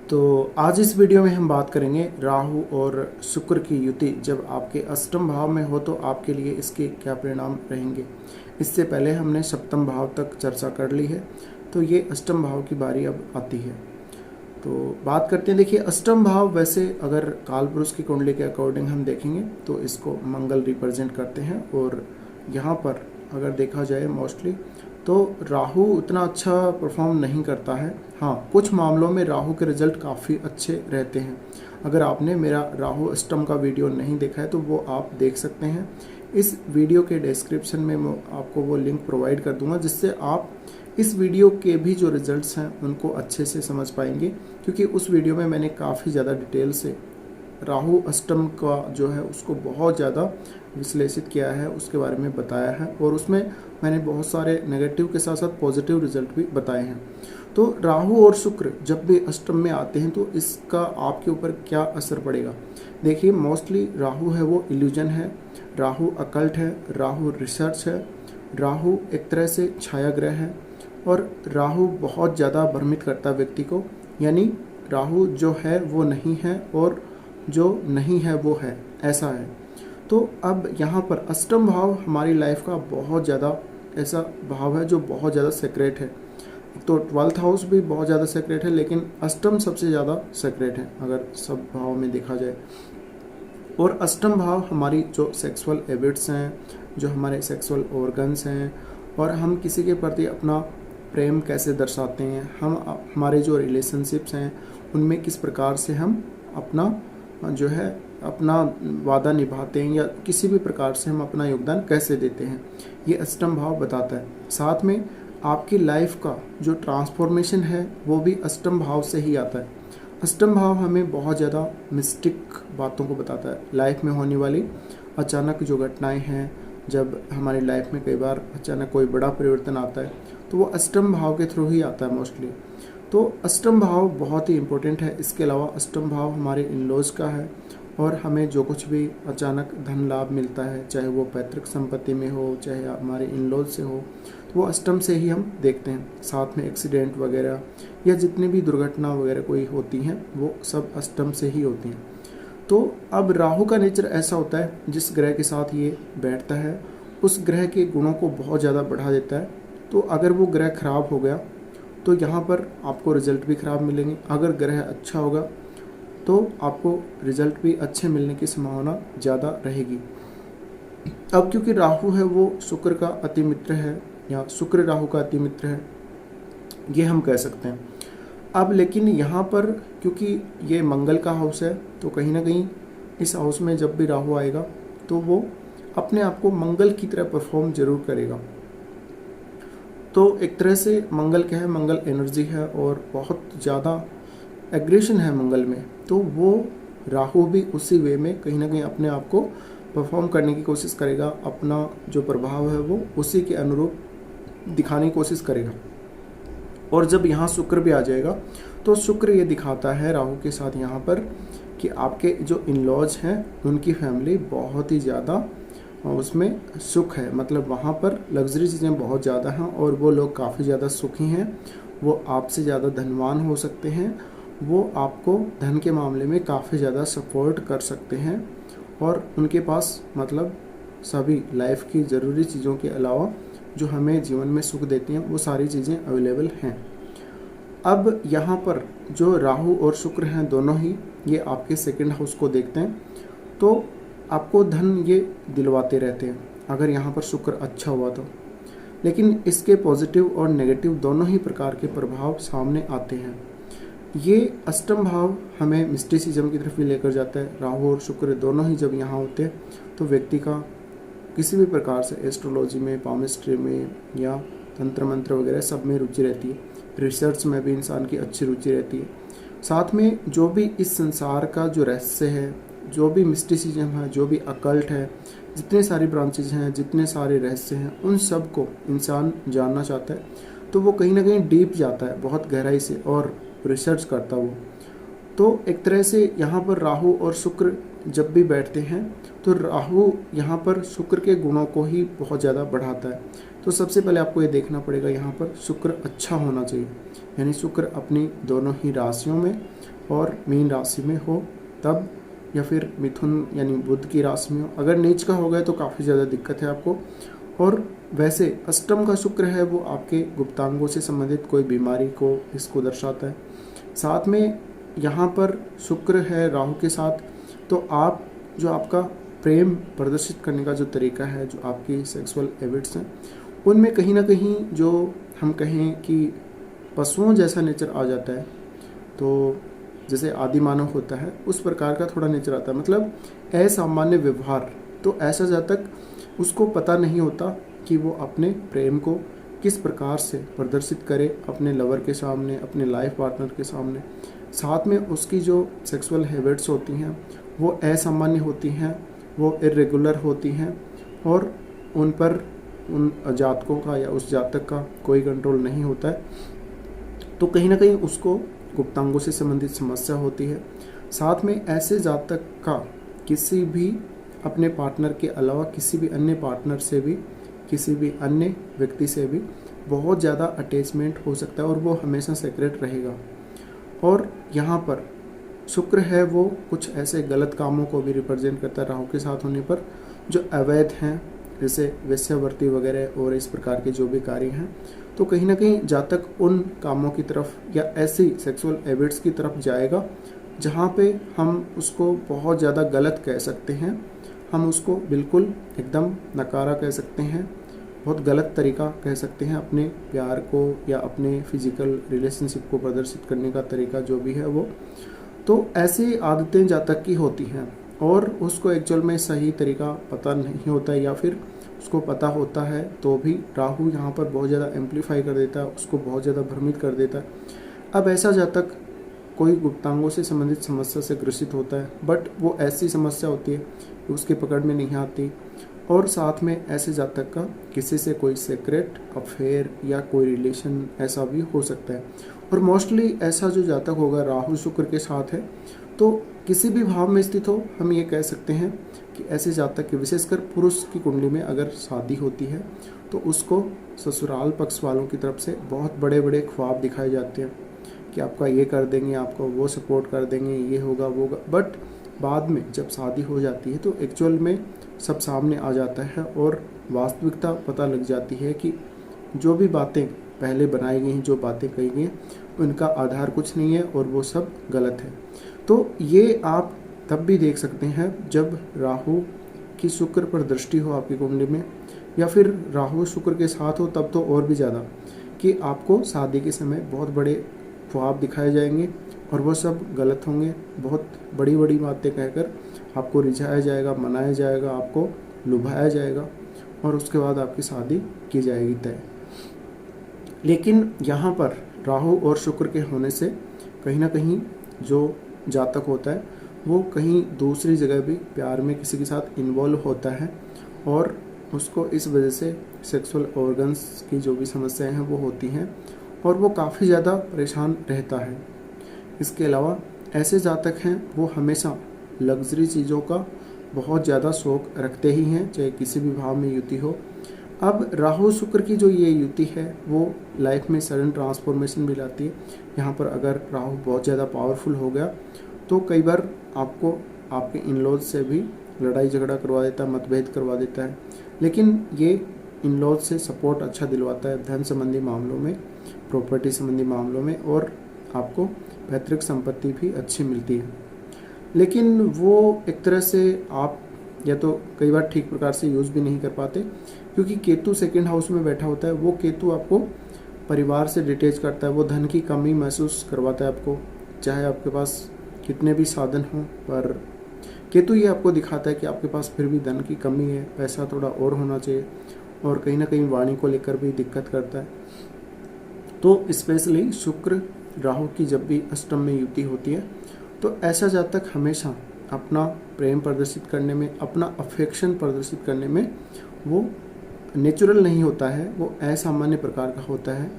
तो आज इस वीडियो में हम बात करेंगे राहु और शुक्र की युति जब आपके अष्टम भाव में हो तो आपके लिए इसके क्या परिणाम रहेंगे। इससे पहले हमने सप्तम भाव तक चर्चा कर ली है, तो ये अष्टम भाव की बारी अब आती है। तो बात करते हैं। देखिए, अष्टम भाव वैसे अगर काल पुरुष की कुंडली के अकॉर्डिंग हम देखेंगे तो इसको मंगल रिप्रेजेंट करते हैं, और यहाँ पर अगर देखा जाए मोस्टली तो राहु उतना अच्छा परफॉर्म नहीं करता है। हाँ, कुछ मामलों में राहु के रिजल्ट काफ़ी अच्छे रहते हैं। अगर आपने मेरा राहु अष्टम का वीडियो नहीं देखा है तो वो आप देख सकते हैं। इस वीडियो के डिस्क्रिप्शन में मैं आपको वो लिंक प्रोवाइड कर दूंगा, जिससे आप इस वीडियो के भी जो रिजल्ट्स हैं उनको अच्छे से समझ पाएंगे, क्योंकि उस वीडियो में मैंने काफ़ी ज़्यादा डिटेल से राहु अष्टम का जो है उसको बहुत ज़्यादा विश्लेषित किया है, उसके बारे में बताया है, और उसमें मैंने बहुत सारे नेगेटिव के साथ साथ पॉजिटिव रिजल्ट भी बताए हैं। तो राहु और शुक्र जब भी अष्टम में आते हैं तो इसका आपके ऊपर क्या असर पड़ेगा। देखिए, मोस्टली राहु है वो इल्यूजन है, राहु अकल्ट है, राहु रिसर्च है, राहु एक तरह से छाया ग्रह है, और राहु बहुत ज़्यादा भ्रमित करता है व्यक्ति को। यानी राहु जो है वो नहीं है और जो नहीं है वो है, ऐसा है। तो अब यहाँ पर अष्टम भाव हमारी लाइफ का बहुत ज़्यादा ऐसा भाव है जो बहुत ज़्यादा सेक्रेट है। तो 12th हाउस भी बहुत ज़्यादा सेक्रेट है, लेकिन अष्टम सबसे ज़्यादा सेक्रेट है अगर सब भाव में देखा जाए। और अष्टम भाव हमारी जो सेक्सुअल हैबिट्स हैं, जो हमारे सेक्सुअल ऑर्गन्स हैं, और हम किसी के प्रति अपना प्रेम कैसे दर्शाते हैं, हम हमारे जो रिलेशनशिप्स हैं उनमें किस प्रकार से हम अपना जो है अपना वादा निभाते हैं, या किसी भी प्रकार से हम अपना योगदान कैसे देते हैं, ये अष्टम भाव बताता है। साथ में आपकी लाइफ का जो ट्रांसफॉर्मेशन है वो भी अष्टम भाव से ही आता है। अष्टम भाव हमें बहुत ज़्यादा मिस्टिक बातों को बताता है। लाइफ में होने वाली अचानक जो घटनाएं हैं, जब हमारी लाइफ में कई बार अचानक कोई बड़ा परिवर्तन आता है तो वो अष्टम भाव के थ्रू ही आता है मोस्टली। तो अष्टम भाव बहुत ही इम्पोर्टेंट है। इसके अलावा अष्टम भाव हमारे इन-लॉज का है, और हमें जो कुछ भी अचानक धन लाभ मिलता है, चाहे वो पैतृक संपत्ति में हो, चाहे हमारे इन-लॉज से हो, तो वो अष्टम से ही हम देखते हैं। साथ में एक्सीडेंट वगैरह या जितनी भी दुर्घटना वगैरह कोई होती हैं वो सब अष्टम से ही होती हैं। तो अब राहु का नेचर ऐसा होता है, जिस ग्रह के साथ ये बैठता है उस ग्रह के गुणों को बहुत ज़्यादा बढ़ा देता है। तो अगर वो ग्रह खराब हो गया तो यहाँ पर आपको रिजल्ट भी खराब मिलेंगे। अगर ग्रह अच्छा होगा तो आपको रिजल्ट भी अच्छे मिलने की संभावना ज़्यादा रहेगी। अब क्योंकि राहु है वो शुक्र का अति मित्र है, या शुक्र राहु का अति मित्र है, ये हम कह सकते हैं। अब लेकिन यहाँ पर क्योंकि ये मंगल का हाउस है, तो कहीं ना कहीं इस हाउस में जब भी राहु आएगा तो वो अपने आप को मंगल की तरह परफॉर्म जरूर करेगा। तो एक तरह से मंगल क्या है, मंगल एनर्जी है और बहुत ज़्यादा एग्रेशन है मंगल में। तो वो राहु भी उसी वे में कहीं ना कहीं अपने आप को परफॉर्म करने की कोशिश करेगा, अपना जो प्रभाव है वो उसी के अनुरूप दिखाने की कोशिश करेगा। और जब यहाँ शुक्र भी आ जाएगा तो शुक्र ये दिखाता है राहु के साथ यहाँ पर कि आपके जो इन-लॉज हैं उनकी फैमिली बहुत ही ज़्यादा उसमें सुख है, मतलब वहाँ पर लग्जरी चीज़ें बहुत ज़्यादा हैं और वो लोग काफ़ी ज़्यादा सुखी हैं। वो आपसे ज़्यादा धनवान हो सकते हैं, वो आपको धन के मामले में काफ़ी ज़्यादा सपोर्ट कर सकते हैं, और उनके पास मतलब सभी लाइफ की ज़रूरी चीज़ों के अलावा जो हमें जीवन में सुख देती हैं वो सारी चीज़ें अवेलेबल हैं। अब यहाँ पर जो राहु और शुक्र हैं दोनों ही ये आपके सेकंड हाउस को देखते हैं, तो आपको धन ये दिलवाते रहते हैं अगर यहाँ पर शुक्र अच्छा हुआ तो। लेकिन इसके पॉजिटिव और नेगेटिव दोनों ही प्रकार के प्रभाव सामने आते हैं। ये अष्टम भाव हमें मिस्टिसिज्म की तरफ भी लेकर जाता है। राहु और शुक्र दोनों ही जब यहाँ होते हैं तो व्यक्ति का किसी भी प्रकार से एस्ट्रोलॉजी में, पामिस्ट्री में या तंत्र मंत्र वगैरह सब में रुचि रहती है। रिसर्च में भी इंसान की अच्छी रुचि रहती है। साथ में जो भी इस संसार का जो रहस्य है, जो भी मिस्टिसिज्म है, जो भी अकल्ट है, जितने सारी ब्रांचेज हैं, जितने सारे रहस्य हैं, उन सब को इंसान जानना चाहता है। तो वो कहीं ना कहीं डीप जाता है, बहुत गहराई से, और रिसर्च करता वो। तो एक तरह से यहाँ पर राहु और शुक्र जब भी बैठते हैं तो राहु यहाँ पर शुक्र के गुणों को ही बहुत ज़्यादा बढ़ाता है। तो सबसे पहले आपको ये देखना पड़ेगा यहाँ पर शुक्र अच्छा होना चाहिए, यानी शुक्र अपनी दोनों ही राशियों में और मीन राशि में हो तब, या फिर मिथुन यानी बुध की राशि में हो। अगर नीच का हो गया तो काफ़ी ज़्यादा दिक्कत है आपको। और वैसे अष्टम का शुक्र है वो आपके गुप्तांगों से संबंधित कोई बीमारी को इसको दर्शाता है। साथ में यहाँ पर शुक्र है राहु के साथ, तो आप जो आपका प्रेम प्रदर्शित करने का जो तरीका है, जो आपकी सेक्सुअल हैबिट्स हैं, उनमें कहीं ना कहीं जो हम कहें कि पशुओं जैसा नेचर आ जाता है। तो जैसे आदि मानव होता है उस प्रकार का थोड़ा नेचर आता है, मतलब असामान्य व्यवहार। तो ऐसा जब तक उसको पता नहीं होता कि वो अपने प्रेम को किस प्रकार से प्रदर्शित करे अपने लवर के सामने, अपने लाइफ पार्टनर के सामने। साथ में उसकी जो सेक्सुअल हैबिट्स होती हैं वो असामान्य होती हैं, वो इरेगुलर होती हैं, और उन पर उन जातकों का या उस जातक का कोई कंट्रोल नहीं होता है। तो कहीं ना कहीं उसको गुप्तांगों से संबंधित समस्या होती है। साथ में ऐसे जातक का किसी भी अपने पार्टनर के अलावा किसी भी अन्य पार्टनर से भी, किसी भी अन्य व्यक्ति से भी बहुत ज़्यादा अटैचमेंट हो सकता है और वो हमेशा सेक्रेट रहेगा। और यहाँ पर शुक्र है वो कुछ ऐसे गलत कामों को भी रिप्रेजेंट करता है राहु के साथ होने पर, जो अवैध हैं, जैसे वेश्यावृत्ति वगैरह और इस प्रकार के जो भी कार्य हैं। तो कहीं ना कहीं जातक उन कामों की तरफ या ऐसी सेक्सुअल हैबिट्स की तरफ जाएगा जहाँ पे हम उसको बहुत ज़्यादा गलत कह सकते हैं, हम उसको बिल्कुल एकदम नकारा कह सकते हैं, बहुत गलत तरीका कह सकते हैं अपने प्यार को या अपने फिजिकल रिलेशनशिप को प्रदर्शित करने का तरीका जो भी है वो। तो ऐसी आदतें जातक की होती हैं और उसको एक्चुअल में सही तरीका पता नहीं होता है, या फिर उसको पता होता है तो भी राहु यहाँ पर बहुत ज़्यादा एम्पलीफाई कर देता है, उसको बहुत ज़्यादा भ्रमित कर देता है। अब ऐसा जातक कोई गुप्तांगों से संबंधित समस्या से ग्रसित होता है, बट वो ऐसी समस्या होती है कि उसके पकड़ में नहीं आती। और साथ में ऐसे जातक का किसी से कोई सीक्रेट अफेयर या कोई रिलेशन ऐसा भी हो सकता है। और मोस्टली ऐसा जो जातक होगा राहु शुक्र के साथ है, तो किसी भी भाव में स्थित हो, हम ये कह सकते हैं कि ऐसे जातक के, विशेषकर पुरुष की कुंडली में अगर शादी होती है तो उसको ससुराल पक्ष वालों की तरफ से बहुत बड़े बड़े ख्वाब दिखाए जाते हैं कि आपका ये कर देंगे, आपको वो सपोर्ट कर देंगे, ये होगा वो होगा। बट बाद में जब शादी हो जाती है तो एक्चुअल में सब सामने आ जाता है और वास्तविकता पता लग जाती है कि जो भी बातें पहले बनाई गई, जो बातें कही गई, उनका आधार कुछ नहीं है और वो सब गलत है। तो ये आप तब भी देख सकते हैं जब राहु की शुक्र पर दृष्टि हो आपकी कुंडली में, या फिर राहु शुक्र के साथ हो, तब तो और भी ज़्यादा, कि आपको शादी के समय बहुत बड़े ख्वाब दिखाए जाएंगे और वो सब गलत होंगे। बहुत बड़ी बड़ी बातें कहकर आपको रिझाया जाएगा, मनाया जाएगा, आपको लुभाया जाएगा और उसके बाद आपकी शादी की जाएगी तय। लेकिन यहाँ पर राहु और शुक्र के होने से कहीं ना कहीं जो जातक होता है वो कहीं दूसरी जगह भी प्यार में किसी के साथ इन्वॉल्व होता है और उसको इस वजह से सेक्सुअल ऑर्गन्स की जो भी समस्याएं हैं वो होती हैं और वो काफ़ी ज़्यादा परेशान रहता है। इसके अलावा ऐसे जातक हैं वो हमेशा लग्जरी चीज़ों का बहुत ज़्यादा शौक रखते ही हैं, चाहे किसी भी भाव में युति हो। अब राहु शुक्र की जो ये युति है वो लाइफ में सडन ट्रांसफॉर्मेशन भी लाती है। यहाँ पर अगर राहु बहुत ज़्यादा पावरफुल हो गया तो कई बार आपको आपके इन-लॉज से भी लड़ाई झगड़ा करवा देता है, मतभेद करवा देता है, लेकिन ये इन-लॉज से सपोर्ट अच्छा दिलवाता है धन संबंधी मामलों में, प्रॉपर्टी संबंधी मामलों में, और आपको पैतृक संपत्ति भी अच्छी मिलती है। लेकिन वो एक तरह से आप या तो कई बार ठीक प्रकार से यूज़ भी नहीं कर पाते, क्योंकि केतु सेकंड हाउस में बैठा होता है। वो केतु आपको परिवार से डिटैच करता है, वो धन की कमी महसूस करवाता है आपको, चाहे आपके पास कितने भी साधन हों। पर केतु ये आपको दिखाता है कि आपके पास फिर भी धन की कमी है, पैसा थोड़ा और होना चाहिए, और कहीं ना कहीं वाणी को लेकर भी दिक्कत करता है। तो स्पेशली शुक्र राहु की जब भी अष्टम में युति होती है तो ऐसा जातक हमेशा अपना प्रेम प्रदर्शित करने में, अपना अफेक्शन प्रदर्शित करने में वो नेचुरल नहीं होता है, वो असामान्य प्रकार का होता है।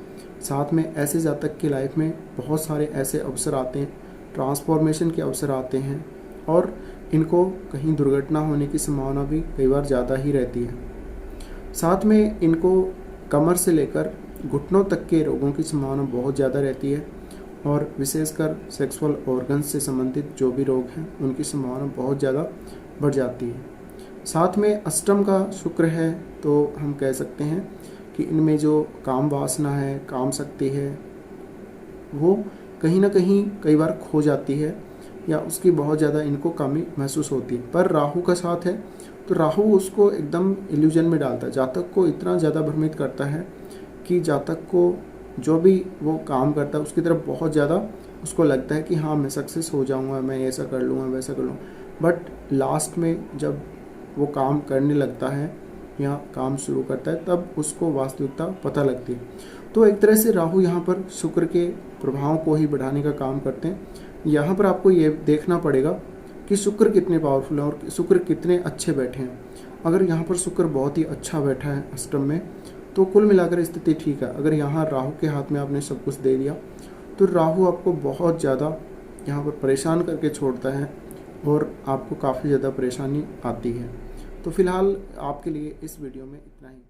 साथ में ऐसे जातक की लाइफ में बहुत सारे ऐसे अवसर आते हैं, ट्रांसफॉर्मेशन के अवसर आते हैं, और इनको कहीं दुर्घटना होने की संभावना भी कई बार ज़्यादा ही रहती है। साथ में इनको कमर से लेकर घुटनों तक के रोगों की संभावना बहुत ज़्यादा रहती है, और विशेषकर सेक्सुअल ऑर्गन्स से संबंधित जो भी रोग हैं उनकी संभावना बहुत ज़्यादा बढ़ जाती है। साथ में अष्टम का शुक्र है तो हम कह सकते हैं कि इनमें जो काम वासना है, काम शक्ति है, वो कहीं ना कहीं कई बार खो जाती है या उसकी बहुत ज़्यादा इनको कमी महसूस होती है। पर राहु का साथ है तो राहु उसको एकदम इल्यूजन में डालता है, जातक को इतना ज़्यादा भ्रमित करता है कि जातक को जो भी वो काम करता है उसकी तरफ बहुत ज़्यादा उसको लगता है कि हाँ मैं सक्सेस हो जाऊँगा, मैं ऐसा कर लूँगा, वैसा कर लूँगा। बट लास्ट में जब वो काम करने लगता है या काम शुरू करता है तब उसको वास्तविकता पता लगती है। तो एक तरह से राहु यहाँ पर शुक्र के प्रभाव को ही बढ़ाने का काम करते हैं। यहाँ पर आपको ये देखना पड़ेगा कि शुक्र कितने पावरफुल हैं और शुक्र कितने अच्छे बैठे हैं। अगर यहाँ पर शुक्र बहुत ही अच्छा बैठा है अष्टम में तो कुल मिलाकर स्थिति ठीक है। अगर यहाँ राहु के हाथ में आपने सब कुछ दे दिया तो राहु आपको बहुत ज़्यादा यहाँ पर परेशान करके छोड़ता है और आपको काफ़ी ज़्यादा परेशानी आती है। तो फिलहाल आपके लिए इस वीडियो में इतना ही।